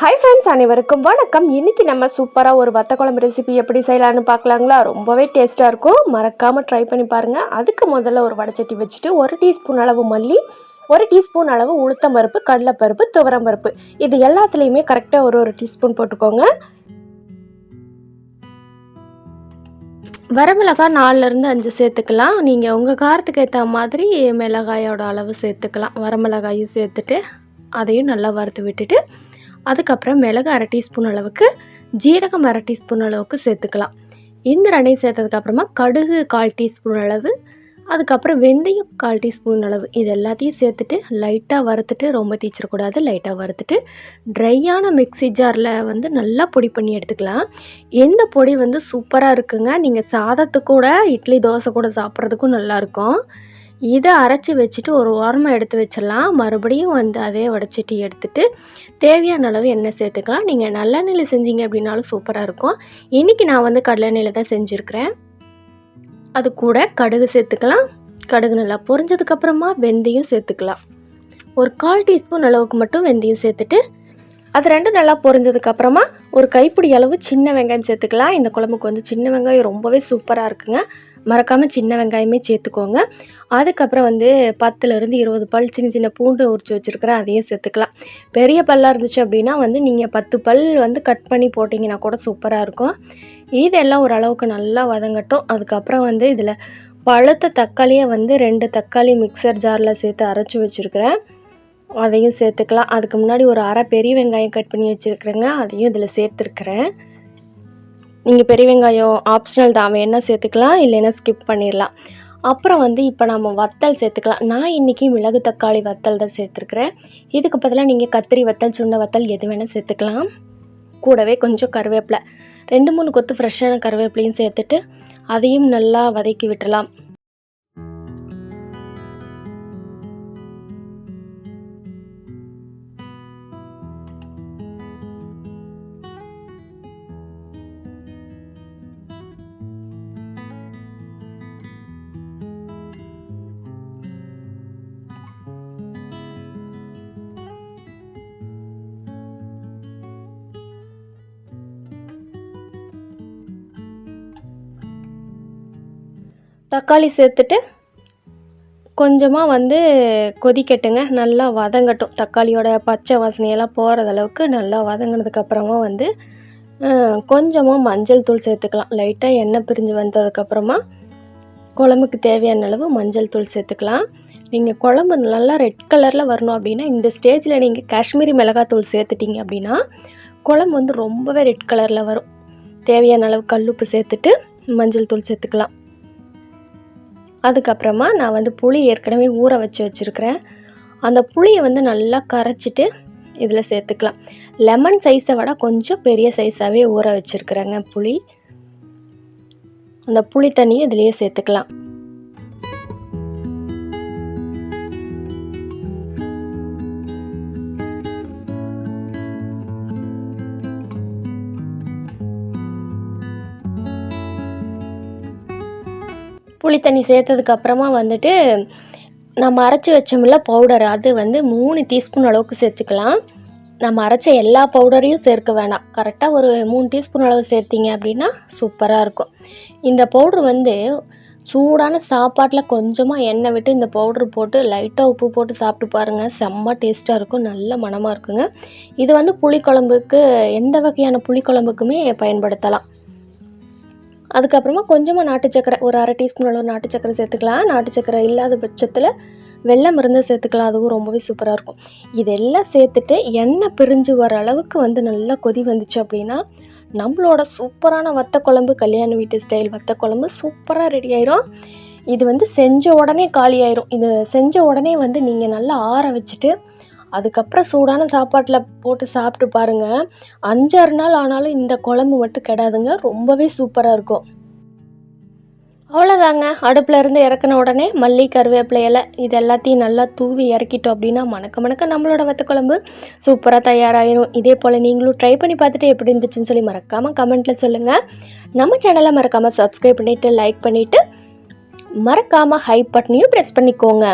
Hi friends, அனைவருக்கும் வணக்கம். இன்றைக்கி நம்ம சூப்பராக ஒரு வத்த குழம்பு ரெசிபி எப்படி செய்யலான்னு பார்க்கலாங்களா? ரொம்பவே டேஸ்ட்டாக இருக்கும். மறக்காமல் ட்ரை பண்ணி பாருங்கள். அதுக்கு முதல்ல ஒரு வடைச்சட்டி வச்சுட்டு 1 டீஸ்பூன் அளவு மல்லி, 1 டீஸ்பூன் அளவு உளுத்தம் பருப்பு, கடலைப்பருப்பு, துவரம் பருப்பு, இது எல்லாத்துலேயுமே கரெக்டாக ஒரு டீஸ்பூன் போட்டுக்கோங்க. வரமிளகாய் 4லேருந்து 5 சேர்த்துக்கலாம். நீங்கள் உங்கள் காரத்துக்கு ஏற்ற மாதிரி மிளகாயோட அளவு சேர்த்துக்கலாம். வரமிளகாயும் சேர்த்துட்டு அதையும் நல்லா வறுத்து விட்டுட்டு அதுக்கப்புறம் மிளகு 1/2 டீஸ்பூன் அளவுக்கு, ஜீரகம் 1/2 டீஸ்பூன் அளவுக்கு சேர்த்துக்கலாம். இந்த ரெண்டையும் சேர்த்ததுக்கப்புறமா கடுகு 1/4 டீஸ்பூன் அளவு, அதுக்கப்புறம் வெந்தயம் 1/4 டீஸ்பூன் அளவு, இது எல்லாத்தையும் சேர்த்துட்டு லைட்டாக வறுத்துட்டு, ரொம்ப தீச்சிடக்கூடாது, லைட்டாக வறுத்துட்டு ட்ரையான மிக்ஸி ஜாரில் வந்து நல்லா பொடி பண்ணி எடுத்துக்கலாம். இந்த பொடி வந்து சூப்பராக இருக்குங்க. நீங்கள் சாதத்துக்கு கூட, இட்லி தோசை கூட சாப்பிட்றதுக்கும் நல்லாயிருக்கும். இதை அரைச்சி வச்சுட்டு ஒரு ஓரமாக எடுத்து வச்சிடலாம். மறுபடியும் வந்து அதே வடைச்சட்டி எடுத்துகிட்டு தேவையான அளவு எண்ணெய் சேர்த்துக்கலாம். நீங்கள் நல்லெண்ணெயில் செஞ்சீங்க அப்படின்னாலும் சூப்பராக இருக்கும். இன்றைக்கி நான் வந்து கடலெண்ணெயில் தான் செஞ்சுருக்கிறேன். அது கூட கடுகு சேர்த்துக்கலாம். கடுகு நல்லா பொரிஞ்சதுக்கப்புறமா வெந்தயம் சேர்த்துக்கலாம். ஒரு 1/4 டீஸ்பூன் அளவுக்கு மட்டும் வெந்தயம் சேர்த்துட்டு அது ரெண்டும் நல்லா பொரிஞ்சதுக்கப்புறமா ஒரு கைப்பிடி அளவு சின்ன வெங்காயம் சேர்த்துக்கலாம். இந்த குழம்புக்கு வந்து சின்ன வெங்காயம் ரொம்பவே சூப்பராக இருக்குங்க. மறக்காமல் சின்ன வெங்காயமே சேர்த்துக்கோங்க. அதுக்கப்புறம் வந்து 10லேருந்து 20 பல் சின்ன சின்ன பூண்டு உரித்து வச்சுருக்கிறேன், அதையும் சேர்த்துக்கலாம். பெரிய பல்லாக இருந்துச்சு அப்படின்னா வந்து நீங்கள் 10 பல் வந்து கட் பண்ணி போட்டிங்கன்னா கூட சூப்பராக இருக்கும். இதெல்லாம் ஓரளவுக்கு நல்லா வதங்கட்டும். அதுக்கப்புறம் வந்து இதில் பழுத்த தக்காளியை வந்து 2 தக்காளி மிக்சர் ஜாரில் சேர்த்து அரைச்சி வச்சுருக்கிறேன், அதையும் சேர்த்துக்கலாம். அதுக்கு முன்னாடி ஒரு அரை பெரிய வெங்காயம் கட் பண்ணி வச்சுருக்கிறேங்க, அதையும் இதில் சேர்த்துருக்குறேன். நீங்கள் பெரிய வெங்காயம் ஆப்ஷனல் தான், வேணால் சேர்த்துக்கலாம், இல்லைன்னா ஸ்கிப் பண்ணிடலாம். அப்புறம் வந்து இப்போ நம்ம வத்தல் சேர்த்துக்கலாம். நான் இன்றைக்கி மிளகு தக்காளி வத்தல் தான் சேர்த்துருக்குறேன். இதுக்கு பதிலாக நீங்கள் கத்திரி வத்தல், சுண்டை வத்தல் எது வேணால் சேர்த்துக்கலாம். கூடவே கொஞ்சம் கருவேப்பிலை, 2-3 கொத்து ஃப்ரெஷ்ஷான கருவேப்பிலையும் சேர்த்துட்டு அதையும் நல்லா வதக்கி விட்டுடலாம். தக்காளி சேர்த்துட்டு கொஞ்சமாக வந்து கொதிக்கட்டுங்க, நல்லா வதங்கட்டும். தக்காளியோட பச்சை வாசனையெல்லாம் போகிற அளவுக்கு நல்லா வதங்கினதுக்கப்புறமா வந்து கொஞ்சமாக மஞ்சள் தூள் சேர்த்துக்கலாம். லைட்டாக எண்ணெய் பிரிஞ்சு வந்ததுக்கப்புறமா குழம்புக்கு தேவையான அளவு மஞ்சள் தூள் சேர்த்துக்கலாம். நீங்கள் குழம்பு நல்லா ரெட் கலரில் வரணும் அப்படின்னா இந்த ஸ்டேஜில் நீங்கள் காஷ்மீரி மிளகாத்தூள் சேர்த்துட்டிங்க அப்படின்னா குழம்பு வந்து ரொம்பவே ரெட் கலரில் வரும். தேவையான அளவு கல்லுப்பு சேர்த்துட்டு மஞ்சள் தூள் சேர்த்துக்கலாம். அதுக்கப்புறமா நான் வந்து புளி ஏற்கனவே ஊற வச்சுருக்கிறேன், அந்த புளியை வந்து நல்லா கரைச்சிட்டு இதில் சேர்த்துக்கலாம். லெமன் சைஸை விட கொஞ்சம் பெரிய சைஸாகவே ஊற வச்சுருக்குறேங்க புளி. அந்த புளி தண்ணியும் இதிலேயே சேர்த்துக்கலாம். புளி தண்ணி சேர்த்ததுக்கப்புறமா வந்துட்டு நம்ம அரைச்சி வச்சோம்ல பவுடர், அது வந்து 3 டீஸ்பூன் அளவுக்கு சேர்த்துக்கலாம். நம்ம அரைச்ச எல்லா பவுடரையும் சேர்க்க வேணாம், கரெக்டாக ஒரு 3 டீஸ்பூன் அளவு சேர்த்திங்க அப்படின்னா சூப்பராக இருக்கும். இந்த பவுட்ரு வந்து சூடான சாப்பாட்டில் கொஞ்சமாக எண்ணெய் விட்டு இந்த பவுட்ரு போட்டு லைட்டாக உப்பு போட்டு சாப்பிட்டு பாருங்கள், செம்ம டேஸ்ட்டாக இருக்கும், நல்ல மணமாக இருக்குங்க. இது வந்து புளிக்குழம்புக்கு, எந்த வகையான புளிக்குழம்புக்குமே பயன்படுத்தலாம். அதுக்கப்புறமா கொஞ்சமாக நாட்டு சக்கரை, ஒரு 1/2 டீஸ்பூன் அளவு நாட்டு சக்கரை சேர்த்துக்கலாம். நாட்டு சக்கரை இல்லாத பட்சத்தில் வெல்லம் இருந்து சேர்த்துக்கலாம், அதுவும் ரொம்பவே சூப்பராக இருக்கும். இதெல்லாம் சேர்த்துட்டு எண்ணெய் பிரிஞ்சு வர அளவுக்கு வந்து நல்லா கொதி வந்துச்சு அப்படின்னா நம்மளோட சூப்பரான வத்த குழம்பு, கல்யாண வீட்டு ஸ்டைல் வத்த குழம்பு சூப்பராக ரெடி ஆயிரும். இது வந்து செஞ்ச உடனே காலி ஆயிரும். இது செஞ்ச உடனே வந்து நீங்கள் நல்லா ஆற வச்சுட்டு அதுக்கப்புறம் சூடான சாப்பாட்டில் போட்டு சாப்பிட்டு பாருங்கள். 5-6 நாள் ஆனாலும் இந்த குழம்பு மட்டும் கெடாதுங்க, ரொம்பவே சூப்பராக இருக்கும். அவ்வளோதாங்க, அடுப்பில் இருந்து இறக்குன உடனே மல்லி, கருவேப்பிலை இலை இது எல்லாத்தையும் நல்லா தூவி இறக்கிட்டோம் அப்படின்னா மணக்க மணக்க நம்மளோட வத்த குழம்பு சூப்பராக தயாராகிடும். இதே போல் நீங்களும் ட்ரை பண்ணி பார்த்துட்டு எப்படி இருந்துச்சுன்னு சொல்லி மறக்காமல் கமெண்ட்டில் சொல்லுங்கள். நம்ம சேனலை மறக்காமல் சப்ஸ்கிரைப் பண்ணிவிட்டு லைக் பண்ணிவிட்டு மறக்காமல் ஹை பட்டனையும் ப்ரெஸ் பண்ணிக்கோங்க.